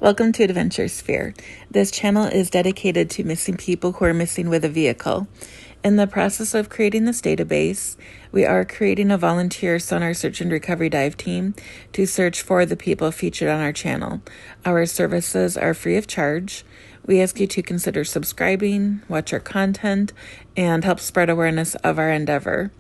Welcome to AdventureSphere. This channel is dedicated to missing people who are missing with a vehicle. In the process of creating this database, we are creating a volunteer sonar search and recovery dive team to search for the people featured on our channel. Our services are free of charge. We ask you to consider subscribing, watch our content, and help spread awareness of our endeavor.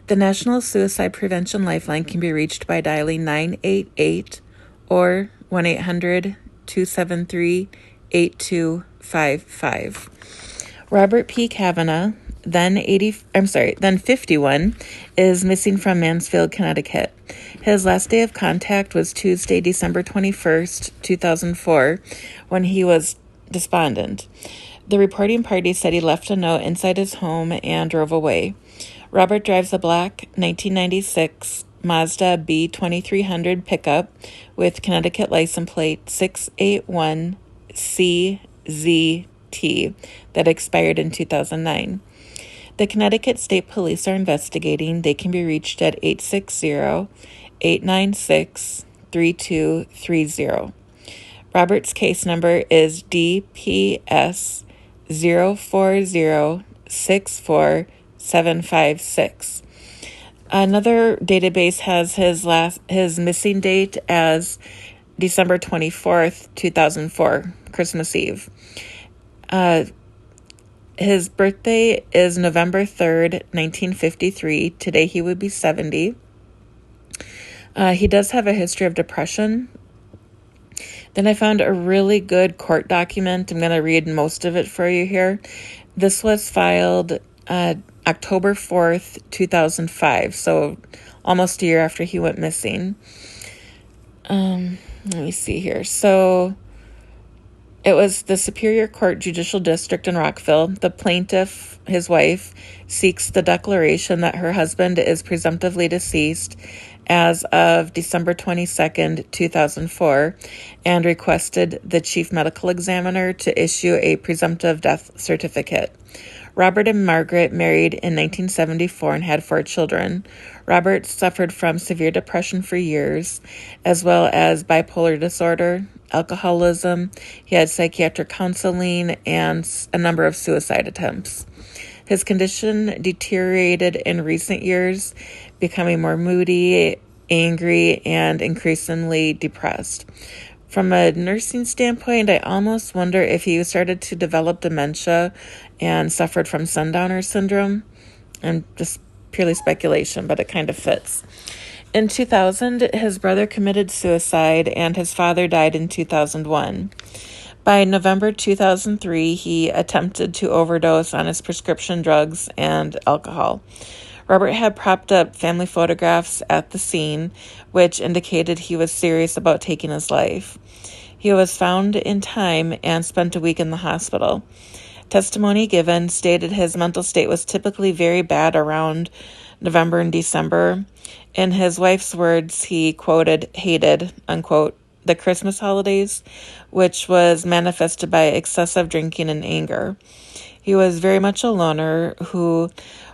The National Suicide Prevention Lifeline can be reached by dialing 988 or 1-800-273-8255. Robert P. Cavanagh, then 51, is missing from Mansfield, Connecticut. His last day of contact was Tuesday, December 21st, 2004, when he was despondent. The reporting party said he left a note inside his home and drove away. Robert drives a black 1996 Mazda B2300 pickup with Connecticut license plate 681CZT that expired in 2009. The Connecticut State Police are investigating. They can be reached at 860-896-3230. Robert's case number is DPS 04064756. Another database has his missing date as December 24th, 2004, Christmas Eve. His birthday is November 3rd, 1953. Today he would be 70. He does have a history of depression. Then I found a really good court document. I'm going to read most of it for you here. This was filed October 4th, 2005, so almost a year after he went missing. Let me see here. So it was the Superior Court Judicial District in Rockville. The plaintiff, his wife, seeks the declaration that her husband is presumptively deceased as of December 22nd, 2004, and requested the chief medical examiner to issue a presumptive death certificate. Robert and Margaret married in 1974 and had 4 children. Robert suffered from severe depression for years, as well as bipolar disorder, alcoholism. He had psychiatric counseling and a number of suicide attempts. His condition deteriorated in recent years, becoming more moody, angry, and increasingly depressed. From a nursing standpoint, I almost wonder if he started to develop dementia and suffered from sundowner syndrome. And just purely speculation, but it kind of fits. In 2000, his brother committed suicide and his father died in 2001. By November 2003, he attempted to overdose on his prescription drugs and alcohol. Robert had propped up family photographs at the scene, which indicated he was serious about taking his life. He was found in time and spent a week in the hospital. Testimony given stated his mental state was typically very bad around November and December. In his wife's words, he quoted, hated, unquote, the Christmas holidays, which was manifested by excessive drinking and anger. He was very much a loner who,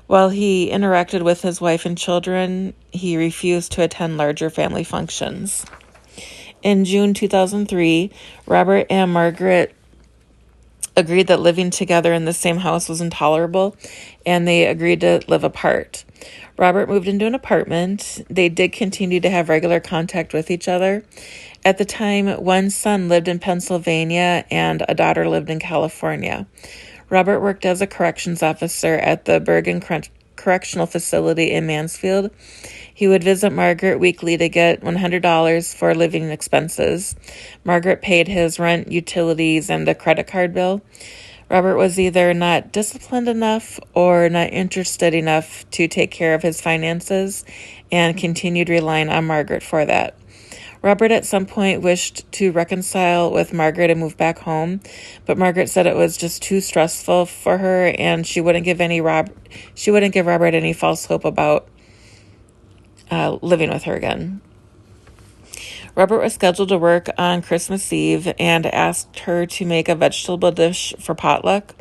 while he interacted with his wife and children, he refused to attend larger family functions. In June 2003, Robert and Margaret agreed that living together in the same house was intolerable, and they agreed to live apart. Robert moved into an apartment. They did continue to have regular contact with each other. At the time, one son lived in Pennsylvania and a daughter lived in California. Robert worked as a corrections officer at the Bergen Correctional Facility in Mansfield. He would visit Margaret weekly to get $100 for living expenses. Margaret paid his rent, utilities, and a credit card bill. Robert was either not disciplined enough or not interested enough to take care of his finances and continued relying on Margaret for that. Robert at some point wished to reconcile with Margaret and move back home, but Margaret said it was just too stressful for her and she wouldn't give Robert any false hope about living with her again. Robert was scheduled to work on Christmas Eve and asked her to make a vegetable dish for potluck.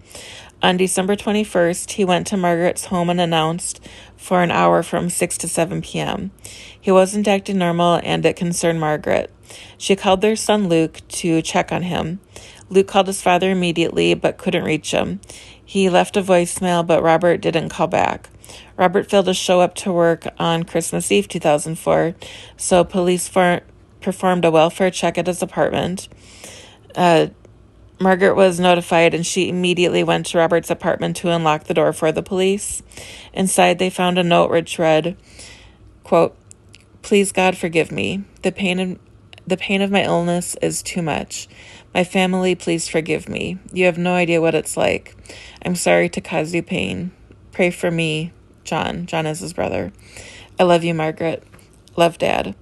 On December 21st, he went to Margaret's home and announced for an hour from 6 to 7 p.m. He wasn't acting normal, and it concerned Margaret. She called their son Luke to check on him. Luke called his father immediately, but couldn't reach him. He left a voicemail, but Robert didn't call back. Robert failed to show up to work on Christmas Eve 2004, so police performed a welfare check at his apartment. Margaret was notified, and she immediately went to Robert's apartment to unlock the door for the police. Inside, they found a note which read, quote, "Please, God, forgive me. The pain of my illness is too much. My family, please forgive me. You have no idea what it's like. I'm sorry to cause you pain. Pray for me, John." John is his brother. "I love you, Margaret. Love, Dad.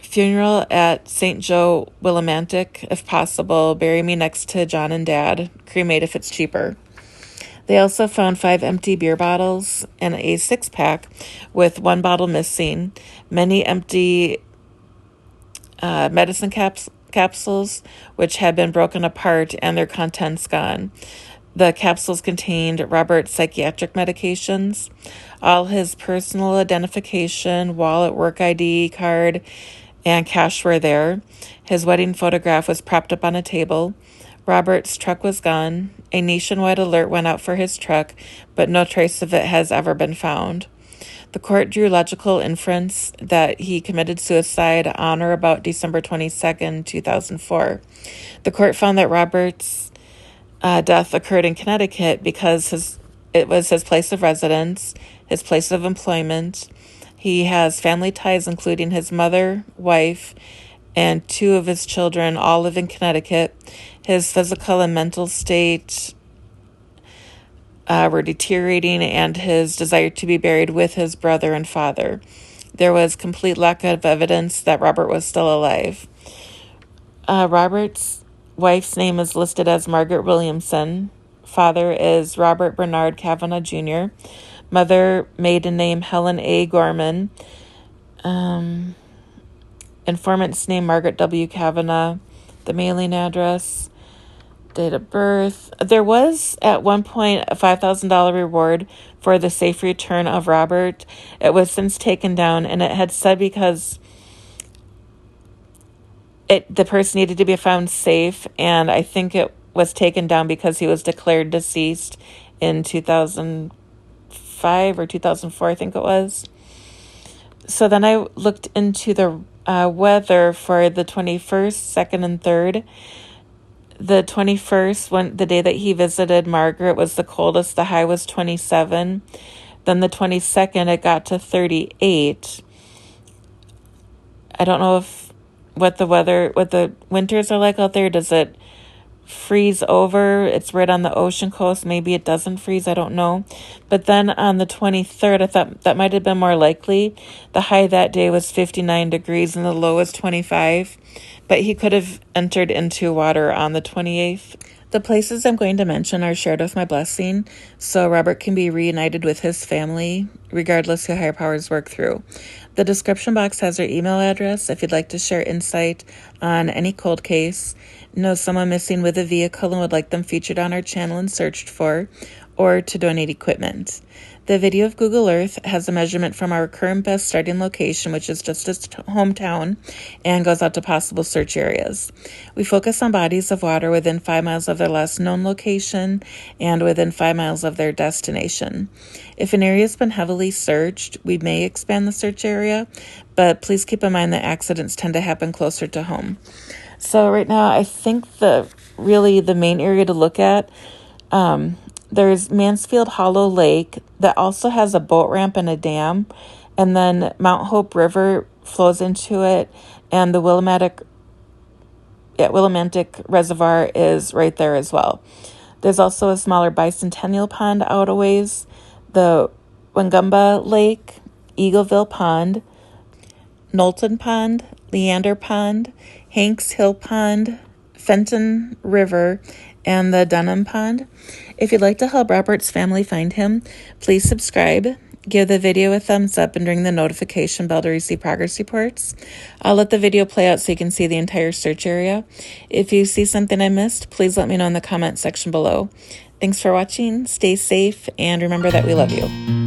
Funeral at St. Joe Willimantic, if possible. Bury me next to John and Dad. Cremate if it's cheaper." They also found 5 empty beer bottles and a 6-pack with 1 bottle missing, many empty medicine capsules which had been broken apart and their contents gone. The capsules contained Robert's psychiatric medications. All his personal identification, wallet, work ID card, and cash were there. His wedding photograph was propped up on a table. Robert's truck was gone. A nationwide alert went out for his truck, but no trace of it has ever been found. The court drew logical inference that he committed suicide on or about December 22nd, 2004. The court found that Robert's death occurred in Connecticut because it was his place of residence, his place of employment. He has family ties, including his mother, wife, and 2 of his children all live in Connecticut. His physical and mental state were deteriorating, and his desire to be buried with his brother and father. There was complete lack of evidence that Robert was still alive. Robert's wife's name is listed as Margaret Williamson. Father is Robert Bernard Cavanagh Jr. Mother, maiden name Helen A. Gorman. Informant's name Margaret W. Cavanagh. The mailing address. Date of birth. There was at one point a $5,000 reward for the safe return of Robert. It was since taken down, and it had said because the person needed to be found safe, and I think it was taken down because he was declared deceased in 2005 or 2004, I think it was. So then I looked into the weather for the 21st, 2nd, and 3rd. The 21st, the day that he visited Margaret, was the coldest. The high was 27. Then the 22nd, it got to 38. I don't know what the winters are like out there. Does it freeze over? It's right on the ocean coast. Maybe it doesn't freeze. I don't know. But then on the 23rd, I thought that might have been more likely. The high that day was 59 degrees and the low was 25. But he could have entered into water on the 28th. The places I'm going to mention are shared with my blessing, so Robert can be reunited with his family, regardless who higher powers work through. The description box has our email address if you'd like to share insight on any cold case, know someone missing with a vehicle and would like them featured on our channel and searched for, or to donate equipment. The video of Google Earth has a measurement from our current best starting location, which is just his hometown, and goes out to possible search areas. We focus on bodies of water within 5 miles of their last known location and within 5 miles of their destination. If an area has been heavily searched, we may expand the search area, but please keep in mind that accidents tend to happen closer to home. So right now, I think the main area to look at, there's Mansfield Hollow Lake that also has a boat ramp and a dam, and then Mount Hope River flows into it, and the Willimantic Reservoir is right there as well. There's also a smaller bicentennial pond out a ways, the Wangumba Lake, Eagleville Pond, Knowlton Pond, Leander Pond, Hanks Hill Pond, Fenton River, and the Dunham Pond. If you'd like to help Robert's family find him, please subscribe, give the video a thumbs up and ring the notification bell to receive progress reports. I'll let the video play out so you can see the entire search area. If you see something I missed, please let me know in the comment section below. Thanks for watching, stay safe, and remember that we love you.